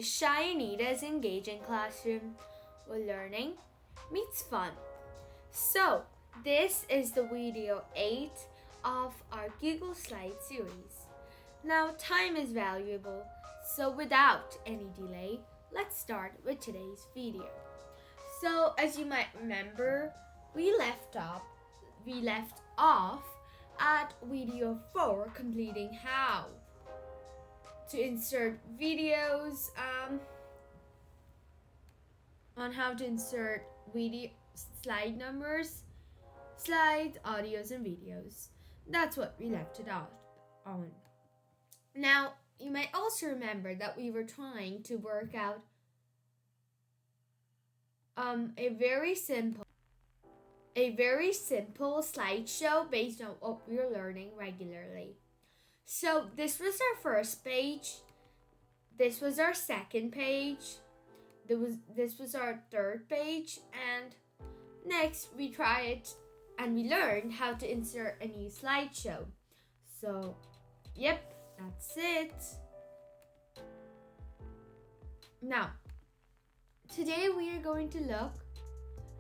Shayanita's engaging classroom where learning meets fun. So, this is the video 8 of our Google Slide series. Now, time is valuable, so without any delay, let's start with today's video. So, as you might remember, we left off at video 4, completing how to insert videos, on how to insert video slide numbers, slides, audios, and videos. That's what we left it out on. Now, you might also remember that we were trying to work out a very simple slideshow based on what we were learning regularly. So this was our first page. This was our second page. This was our third page, and next we tried and we learned how to insert a new slideshow. So, yep, that's it. Now, today we are going to look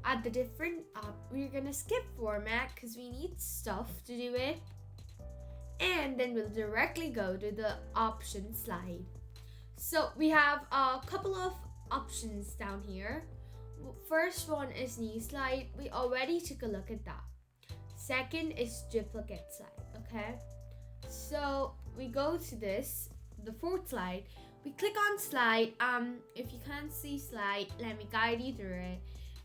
at the different, we're going to skip format because we need stuff to do it. And then we'll directly go to the option slide. So we have a couple of options down here. First one is new slide. We already took a look at that. Second is duplicate slide, okay? So we go to this, the fourth slide. We click on slide. If you can't see slide, let me guide you through it.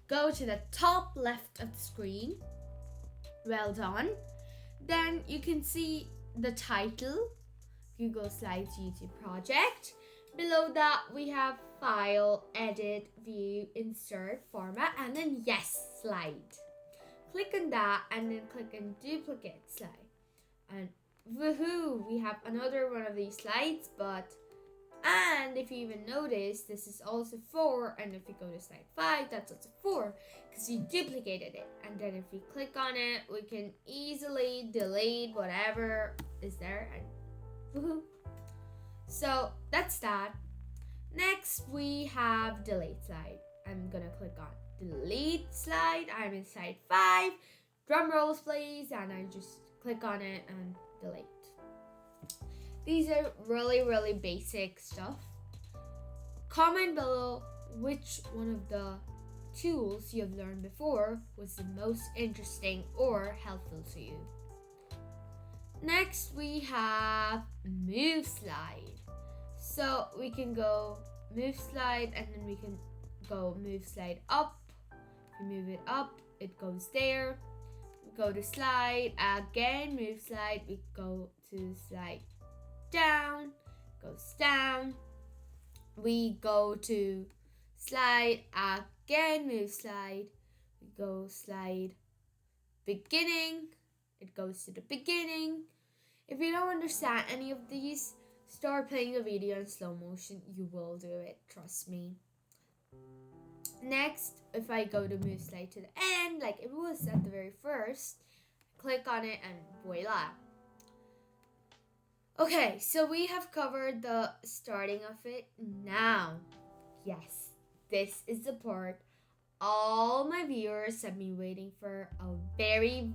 Go to the top left of the screen. Well done. Then you can see the title, Google Slides YouTube project. Below that we have file, edit, view, insert, format, and then yes, slide. Click on that and then click on duplicate slide. And woohoo, we have another one of these slides, and if you even notice, this is also 4, and if you go to slide 5, that's also 4, because you duplicated it. And then if we click on it, we can easily delete whatever is there, and woohoo. So that's that. Next, we have delete slide. I'm gonna click on delete slide. I'm in slide 5. Drum rolls, please, and I just click on it and delete. These are really basic stuff. Comment below which one of the tools you have learned before was the most interesting or helpful to you. Next, we have move slide. So we can go move slide, and then we can go move slide up. If we move it up, it goes there. We go to slide, again move slide, we go to slide down, goes down. We go to slide, again move slide, we go slide beginning, it goes to the beginning. If you don't understand any of these, start playing the video in slow motion. You will do it, trust me. Next, if I go to move slide to the end, like it was at the very first, click on it and voila. Okay, so we have covered the starting of it. Now, yes, this is the part all my viewers have been waiting for a very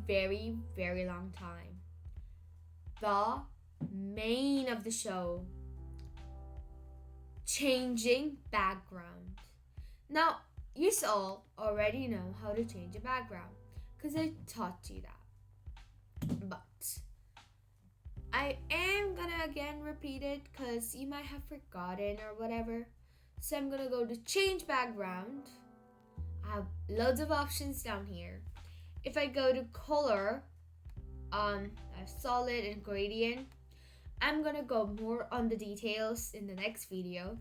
long time. The main of the show, changing background. Now, you all already know how to change a background because I taught you that. But I am gonna again repeat it because you might have forgotten or whatever. So I'm gonna go to change background. I have loads of options down here. If I go to color, a solid and gradient, I'm gonna go more on the details in the next video.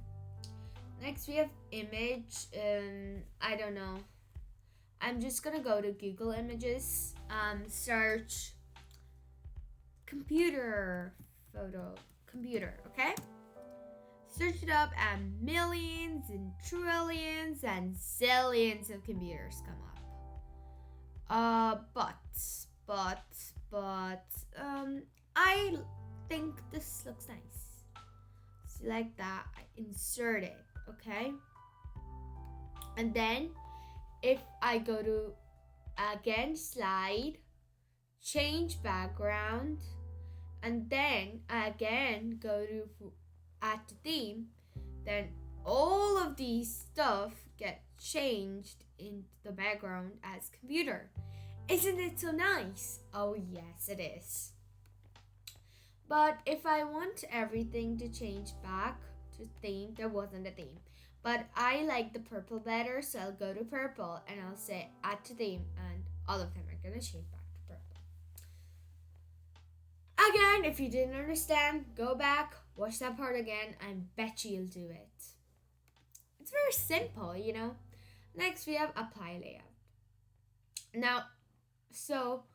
Next we have image, I don't know. I'm just gonna go to Google Images, search computer, okay? Search it up and millions and trillions and zillions of computers come up. I think this looks nice. Select that, insert it. Okay. And then if I go to again slide, change background, and then again go to add to theme, then all of these stuff get changed into the background as computer. Isn't it so nice? Oh yes, it is. But if I want everything to change back to theme, there wasn't a theme. But I like the purple better, so I'll go to purple and I'll say add to theme, and all of them are gonna change back to purple. Again, if you didn't understand, go back, watch that part again, and bet you'll do it. It's very simple, you know. Next, we have apply layout. Now, so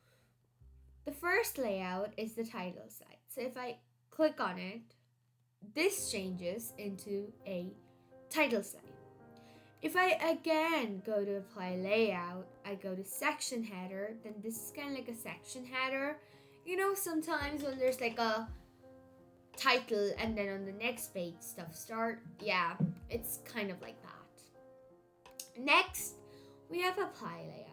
the first layout is the title slide. So if I click on it, this changes into a title slide. If I again go to apply layout, I go to section header, then this is kind of like a section header. You know, sometimes when there's like a title and then on the next page stuff start, yeah, it's kind of like that. Next, we have apply layout.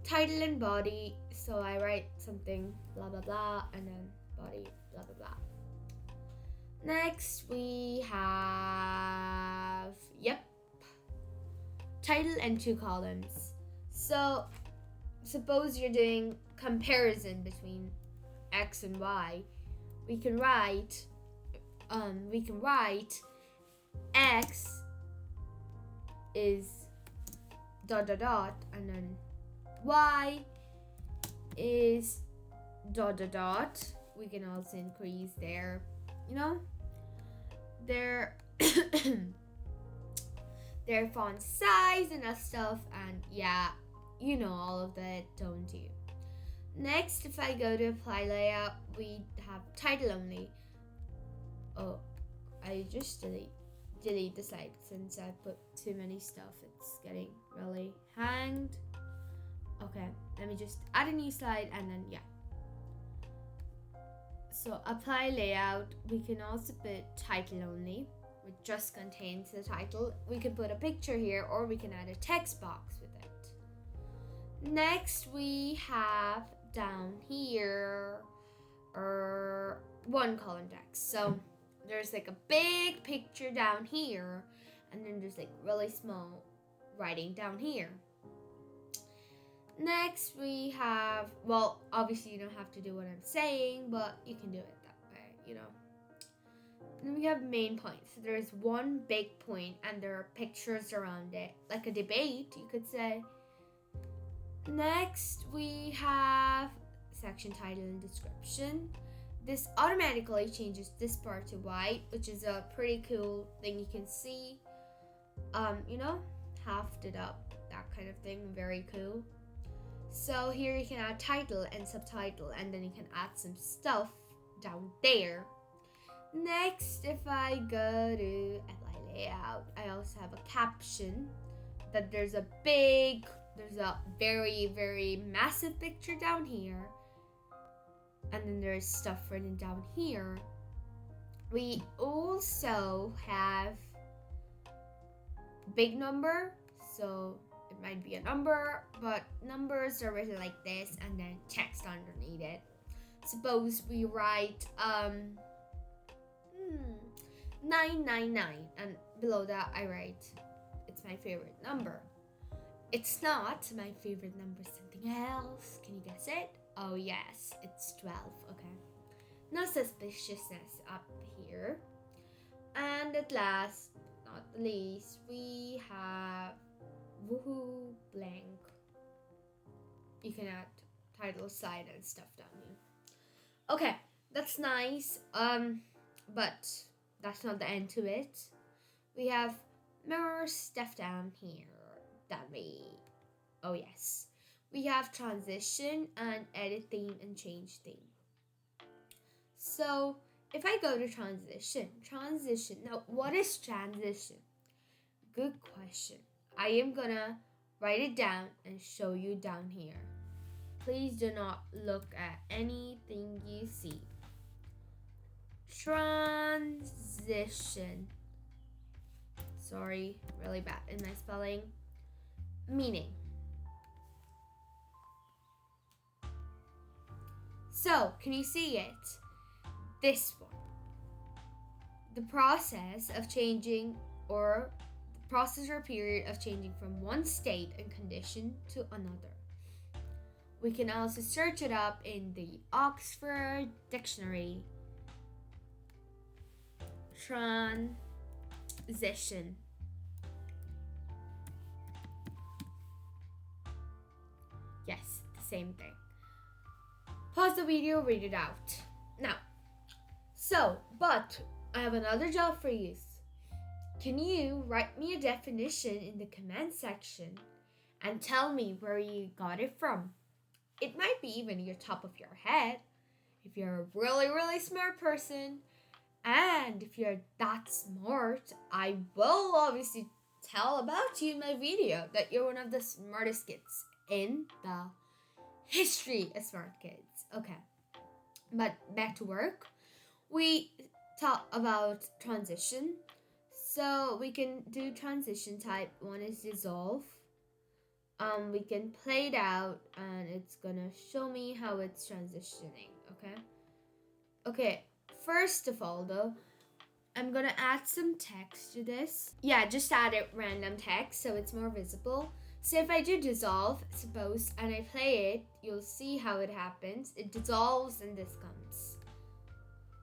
Title and body, so I write something blah blah blah and then body blah blah blah. Next we have title and 2 columns. So suppose you're doing comparison between X and Y, we can write X is ... and then Y is ... We can also increase their, their their font size and that stuff, and yeah, you know all of that, don't you? Next, if I go to apply layout, we have title only. Oh, I just delete the slide since I put too many stuff. It's getting really hanged. Okay, let me just add a new slide and then yeah. So apply layout, we can also put title only, which just contains the title. We can put a picture here or we can add a text box with it. Next we have down here one column text. So there's like a big picture down here and then there's like really small writing down here. Next we have, well, obviously you don't have to do what I'm saying, but you can do it that way, Then we have main points. So there's one big point and there are pictures around it, like a debate, you could say. Next we have section title and description. This automatically changes this part to white, which is a pretty cool thing you can see. Halved it up, that kind of thing, very cool. So here you can add title and subtitle, and then you can add some stuff down there. Next, if I go to apply layout, I also have a caption that there's a very, very massive picture down here, and then there's stuff written down here. We also have big number, so it might be a number, but numbers are written like this and then text underneath it. Suppose we write 999 and below that I write it's my favorite number. It's not my favorite number, something else. Can you guess it? Oh yes, it's 12. Okay, no suspiciousness up here. And at last, not the least, we have woohoo blank. You can add title, slide, and stuff down here. Okay, that's nice. But that's not the end to it. We have more stuff down here that oh yes. We have transition and edit theme and change theme. So if I go to transition, now what is transition? Good question. I am gonna write it down and show you down here. Please do not look at anything you see. Transition. Sorry, really bad in my spelling. Meaning. So, can you see it? This one. The process of changing, or the process or period of changing from one state and condition to another. We can also search it up in the Oxford Dictionary. Transition. Yes, the same thing. Pause the video, read it out. Now, but I have another job for you. Can you write me a definition in the comment section and tell me where you got it from? It might be even your top of your head if you're a really, really smart person. And if you're that smart, I will obviously tell about you in my video that you're one of the smartest kids in the history of smart kids. Okay, but back to work. We talk about transition. So we can do transition type. One is dissolve. We can play it out and it's gonna show me how it's transitioning. Okay, first of all though, I'm gonna add some text to this. Yeah, just add it random text so it's more visible. So if I do dissolve, suppose, and I play it, you'll see how it happens. It dissolves and this comes.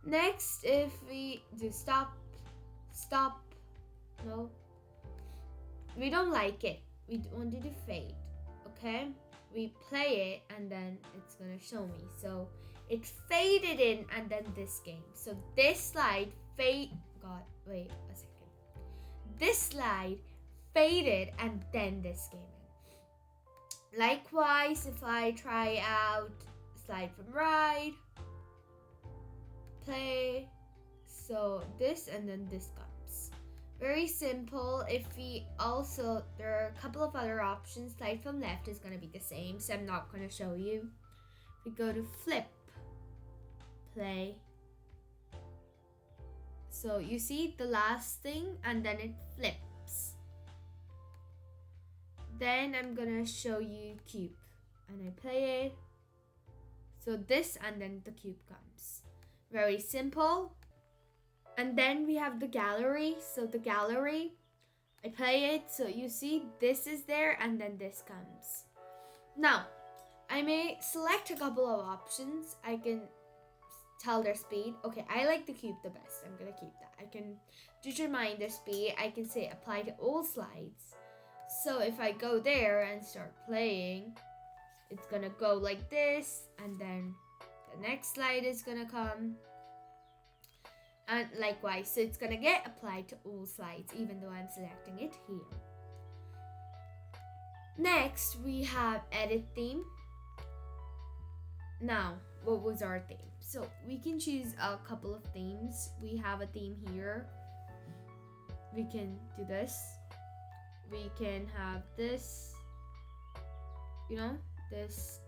Next, if we do stop, no, we don't like it. We want it to fade, okay? We play it and then it's gonna show me. So it faded in and then this game. So this slide wait a second. This slide faded and then this came in. Likewise, if I try out slide from right, play, so this and then this comes. Very simple. If we also, there are a couple of other options. Slide from left is going to be the same, so I'm not going to show you. We go to flip, play. So you see the last thing and then it flips. Then I'm gonna show you cube and I play it. So this and then the cube comes. Very simple. And then we have the gallery. So the gallery, I play it. So you see this is there and then this comes. Now, I may select a couple of options. I can tell their speed. Okay, I like the cube the best. I'm gonna keep that. I can determine their speed. I can say apply to all slides. So if I go there and start playing, it's gonna go like this, and then the next slide is gonna come. And likewise, so it's gonna get applied to all slides, even though I'm selecting it here. Next, we have edit theme. Now, what was our theme? So we can choose a couple of themes. We have a theme here. We can do this. We can have this. You know, this.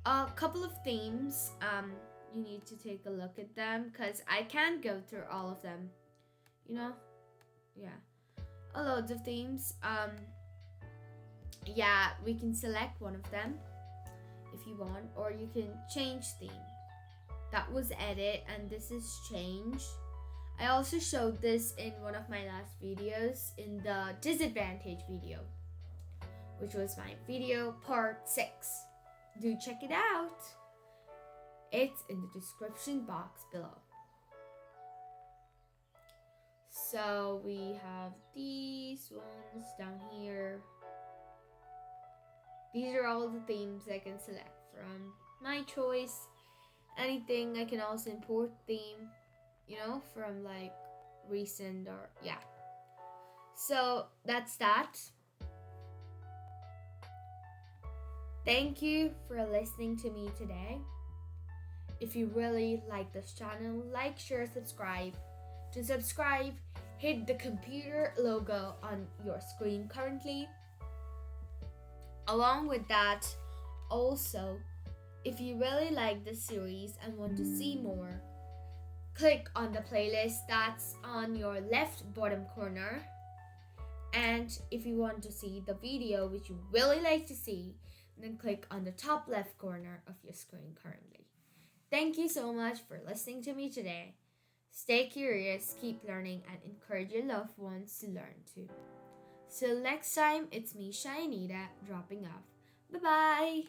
A couple of themes. You need to take a look at them because I can't go through all of them. You know, yeah, a loads of themes. Yeah, we can select one of them if you want, or you can change theme. That was edit and this is change. I also showed this in one of my last videos in the disadvantage video, which was my video part 6. Do check it out. It's in the description box below. So we have these ones down here. These are all the themes I can select from my choice. Anything I can also import theme, you know, from like recent or yeah. So that's that. Thank you for listening to me today. If you really like this channel, like, share, subscribe. To subscribe, hit the computer logo on your screen currently. Along with that, also, if you really like this series and want to see more, click on the playlist that's on your left bottom corner. And if you want to see the video which you really like to see, then click on the top left corner of your screen currently. Thank you so much for listening to me today. Stay curious, keep learning, and encourage your loved ones to learn too. Till next time, it's me, Shainita, dropping off. Bye bye!